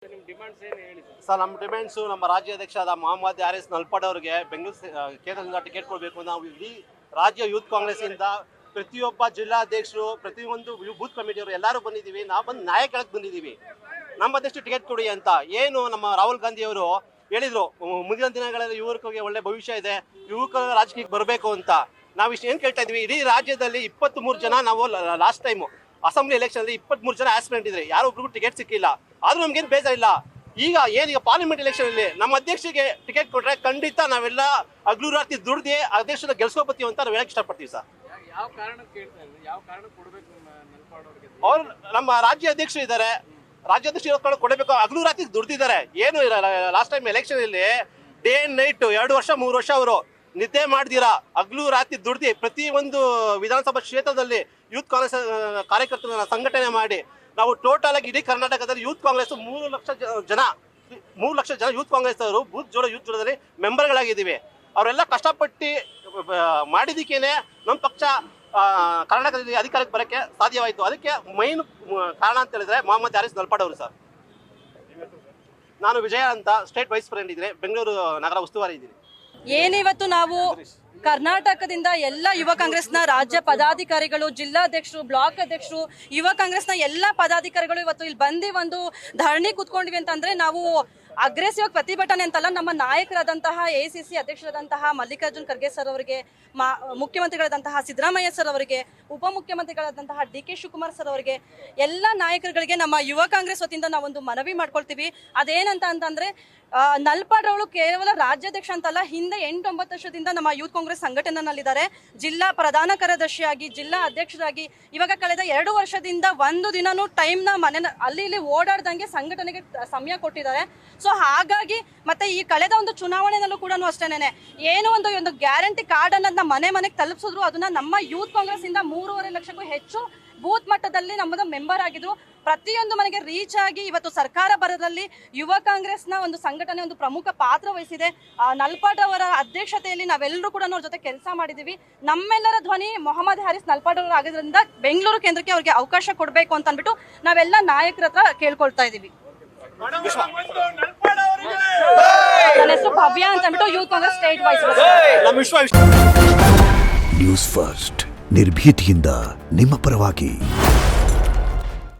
Sir, ನಮ್ಮ demands ನಮ್ಮ ರಾಜ್ಯಾಧ್ಯಕ್ಷರಾದ ಮೊಹಮ್ಮದ್ ಆರಿಸ್ ನಲ್ಪಾಡ್ ಅವರಿಗೆ ಬೆಂಗಳೂರು ಕೇಂದ್ರದಿಂದ ಟಿಕೆಟ್ ಕೊಡಬೇಕು. ನಾವು ಇಡೀ ರಾಜ್ಯ ಯೂತ್ ಕಾಂಗ್ರೆಸ್ ಇಂದ ಪ್ರತಿಯೊಬ್ಬ ಜಿಲ್ಲಾಧ್ಯಕ್ಷರು, ಪ್ರತಿಯೊಂದು ಬೂತ್ ಕಮಿಟಿಯವರು ಎಲ್ಲರೂ ಬಂದಿದ್ದೀವಿ. ನಾವು ಬಂದು ನ್ಯಾಯ ಕೇಳಕ್ಕೆ ಬಂದಿದ್ದೀವಿ. ನಮ್ಮ ಅಧ್ಯಕ್ಷರು ಟಿಕೆಟ್ ಕೊಡಿ ಅಂತ. ಏನು ನಮ್ಮ ರಾಹುಲ್ ಗಾಂಧಿ ಅವರು ಹೇಳಿದ್ರು, ಮುಂದಿನ ದಿನಗಳಲ್ಲಿ ಯುವಕರಿಗೆ ಒಳ್ಳೆ ಭವಿಷ್ಯ ಇದೆ, ಯುವಕರ ರಾಜಕೀಯಕ್ಕೆ ಬರಬೇಕು ಅಂತ. ನಾವು ಇಷ್ಟು ಏನು ಕೇಳ್ತಾ ಇದ್ವಿ, ಇಡೀ ರಾಜ್ಯದಲ್ಲಿ 23 ಜನ ನಾವು ಲಾಸ್ಟ್ ಟೈಮು ಅಸೆಂಬ್ಲಿ ಎಲೆಕ್ಷನ್ ಅಲ್ಲಿ 23 ಜನ ಆಸ್ಪಿರೆಂಟ್ ಇದ್ರೆ ಯಾರೊಬ್ರಿಗೂ ಟಿಕೆಟ್ ಸಿಕ್ಕಿಲ್ಲ. ಆದ್ರೂ ನಮ್ಗೇನು ಬೇಜಾರಿಲ್ಲ. ಈಗ ಪಾರ್ಲಿಮೆಂಟ್ ಎಲೆಕ್ಷನ್ ಅಲ್ಲಿ ನಮ್ಮ ಅಧ್ಯಕ್ಷರಿಗೆ ಟಿಕೆಟ್ ಕೊಟ್ರೆ ಖಂಡಿತ ನಾವೆಲ್ಲ ಹಗಲು ರಾತ್ರಿ ದುಡ್ದು ಅಧ್ಯಕ್ಷರ ಗೆಲ್ಸ್ಕೊಬತ್ತೀವಿ ಅಂತ ನಾವು ಹೇಳಕ್ ಇಷ್ಟಪಡ್ತೀವಿ ಸರ್. ಅವ್ರು ನಮ್ಮ ರಾಜ್ಯ ಅಧ್ಯಕ್ಷರು ಇದ್ದಾರೆ, ರಾಜ್ಯಾಧ್ಯಕ್ಷರು ಕೊಡಬೇಕು. ಹಗಲು ರಾತ್ರಿ ದುಡ್ದಿದ್ದಾರೆ. ಏನು ಲಾಸ್ಟ್ ಟೈಮ್ ಎಲೆಕ್ಷನ್ ಅಲ್ಲಿ ಡೇ ಅಂಡ್ ನೈಟ್ 2 ವರ್ಷ 3 ವರ್ಷ ಅವರು ನಿದ್ದೆ ಮಾಡ್ದಿರಾ ಹಗಲು ರಾತ್ರಿ ದುಡ್ದಿ ಪ್ರತಿ ಒಂದು ವಿಧಾನಸಭಾ ಕ್ಷೇತ್ರದಲ್ಲಿ ಯೂತ್ ಕಾಂಗ್ರೆಸ್ ಕಾರ್ಯಕರ್ತರನ್ನ ಸಂಘಟನೆ ಮಾಡಿ ನಾವು ಟೋಟಲ್ ಆಗಿ ಇಡೀ ಕರ್ನಾಟಕದಲ್ಲಿ ಯೂತ್ ಕಾಂಗ್ರೆಸ್ 3 ಲಕ್ಷ ಜನ ಯೂತ್ ಕಾಂಗ್ರೆಸ್ ಅವರು ಬೂತ್ ಯೂತ್ ಜೋಡದಲ್ಲಿ ಮೆಂಬರ್ಗಳಾಗಿದ್ದೀವಿ. ಅವರೆಲ್ಲ ಕಷ್ಟಪಟ್ಟು ಮಾಡಿದಕ್ಕೇನೆ ನಮ್ಮ ಪಕ್ಷ ಕರ್ನಾಟಕದಲ್ಲಿ ಅಧಿಕಾರಕ್ಕೆ ಬರೋಕ್ಕೆ ಸಾಧ್ಯವಾಯಿತು. ಅದಕ್ಕೆ ಮೈನ್ ಕಾರಣ ಅಂತ ಹೇಳಿದ್ರೆ ಮೊಹಮ್ಮದ್ ಆರಿಸ್ ನಲ್ಪಾಡ್ ಅವರು ಸರ್. ನಾನು ವಿಜಯ ಅಂತ ಸ್ಟೇಟ್ ವೈಸ್ ಪ್ರೆಸಿಡೆಂಟ್ ಇದ್ರೆ ಬೆಂಗಳೂರು ನಗರ ಉಸ್ತುವಾರಿ ಇದ್ದೀನಿ. ಏನಿವತ್ತು ನಾವು ಕರ್ನಾಟಕದಿಂದ ಎಲ್ಲ ಯುವ ಕಾಂಗ್ರೆಸ್ನ ರಾಜ್ಯ ಪದಾಧಿಕಾರಿಗಳು, ಜಿಲ್ಲಾಧ್ಯಕ್ಷರು, ಬ್ಲಾಕ್ ಅಧ್ಯಕ್ಷರು, ಯುವ ಕಾಂಗ್ರೆಸ್ನ ಎಲ್ಲ ಪದಾಧಿಕಾರಿಗಳು ಇವತ್ತು ಇಲ್ಲಿ ಬಂದು ಒಂದು ಧರಣಿ ಕೂತ್ಕೊಂಡಿವಿ ಅಂತಂದ್ರೆ ನಾವು ಅಗ್ರೆಸಿವ್ ಪ್ರತಿಭಟನೆ ಅಂತಲ್ಲ, ನಮ್ಮ ನಾಯಕರಾದಂತಹ ACC ಅಧ್ಯಕ್ಷರಾದಂತಹ ಮಲ್ಲಿಕಾರ್ಜುನ್ ಖರ್ಗೆ ಸರ್ ಅವರಿಗೆ, ಮುಖ್ಯಮಂತ್ರಿಗಳಾದಂತಹ ಸಿದ್ದರಾಮಯ್ಯ ಸರ್ ಅವರಿಗೆ, ಉಪಮುಖ್ಯಮಂತ್ರಿಗಳಾದಂತಹ DK ಶಿವಕುಮಾರ್ ಸರ್ ಅವರಿಗೆ, ಎಲ್ಲ ನಾಯಕರುಗಳಿಗೆ ನಮ್ಮ ಯುವ ಕಾಂಗ್ರೆಸ್ ವತಿಯಿಂದ ನಾವೊಂದು ಮನವಿ ಮಾಡ್ಕೊಳ್ತೀವಿ. ಅದೇನಂತ ಅಂತಂದ್ರೆ ನಲ್ಪಾಡ್ ಅವರು ಕೇವಲ ರಾಜ್ಯಾಧ್ಯಕ್ಷ ಅಂತಲ್ಲ, ಹಿಂದೆ 8-9 ವರ್ಷದಿಂದ ನಮ್ಮ ಯೂತ್ ಕಾಂಗ್ರೆಸ್ ಸಂಘಟನೆಯಲ್ಲಿದ್ದಾರೆ. ಜಿಲ್ಲಾ ಪ್ರಧಾನ ಕಾರ್ಯದರ್ಶಿಯಾಗಿ, ಜಿಲ್ಲಾ ಅಧ್ಯಕ್ಷರಾಗಿ, ಇವಾಗ ಕಳೆದ 2 ವರ್ಷದಿಂದ ಒಂದು ದಿನನೂ ಟೈಮ್ನ ಮನೆ ಅಲ್ಲಿ ಇಲ್ಲಿ ಓಡಾಡ್ದಂಗೆ ಸಂಘಟನೆಗೆ ಸಮಯ ಕೊಟ್ಟಿದ್ದಾರೆ. ಸೊ ಹಾಗಾಗಿ ಮತ್ತೆ ಈ ಕಳೆದ ಒಂದು ಚುನಾವಣೆಯಲ್ಲೂ ಕೂಡ ಅಷ್ಟೇನೆ ಏನೋ ಒಂದು ಗ್ಯಾರಂಟಿ ಕಾರ್ಡ್ ಅನ್ನೋದನ್ನ ಮನೆಗೆ ತಲುಪಿಸಿದ್ರು. ಅದನ್ನ ನಮ್ಮ ಯೂತ್ ಕಾಂಗ್ರೆಸ್ ಇಂದ 3.5 ಲಕ್ಷಕ್ಕೂ ಹೆಚ್ಚು ಬೂತ್ ಮಟ್ಟದಲ್ಲಿ ನಮ್ಮದು ಮೆಂಬರ್ ಆಗಿದ್ರು. ಪ್ರತಿಯೊಂದು ಮನೆಗೆ ರೀಚ್ ಆಗಿ ಇವತ್ತು ಸರ್ಕಾರ ಬರೋದ್ರಲ್ಲಿ ಯುವ ಕಾಂಗ್ರೆಸ್ನ ಒಂದು ಸಂಘಟನೆ ಒಂದು ಪ್ರಮುಖ ಪಾತ್ರ ವಹಿಸಿದೆ. ನಲ್ಪಾಡ್ ಅವರ ಅಧ್ಯಕ್ಷತೆಯಲ್ಲಿ ನಾವೆಲ್ಲರೂ ಕೂಡ ಅವ್ರ ಜೊತೆ ಕೆಲಸ ಮಾಡಿದೀವಿ. ನಮ್ಮೆಲ್ಲರ ಧ್ವನಿ ಮೊಹಮ್ಮದ್ ಆರಿಸ್ ನಲ್ಪಾಡ್ ಅವರು ಆಗಿದ್ರಿಂದ ಬೆಂಗಳೂರು ಕೇಂದ್ರಕ್ಕೆ ಅವ್ರಿಗೆ ಅವಕಾಶ ಕೊಡಬೇಕು ಅಂತ ಅಂದ್ಬಿಟ್ಟು ನಾವೆಲ್ಲ ನಾಯಕರ ಹತ್ರ ಕೇಳ್ಕೊಳ್ತಾ ಇದೀವಿ. ನನ್ನ ಹೆಸರು ಭವ್ಯ ಅಂತ ಅಂದ್ಬಿಟ್ಟು youth Congress state vice. News first ನಿರ್ಭೀತಿಯಿಂದ ನಿಮ್ಮ ಪರವಾಗಿ.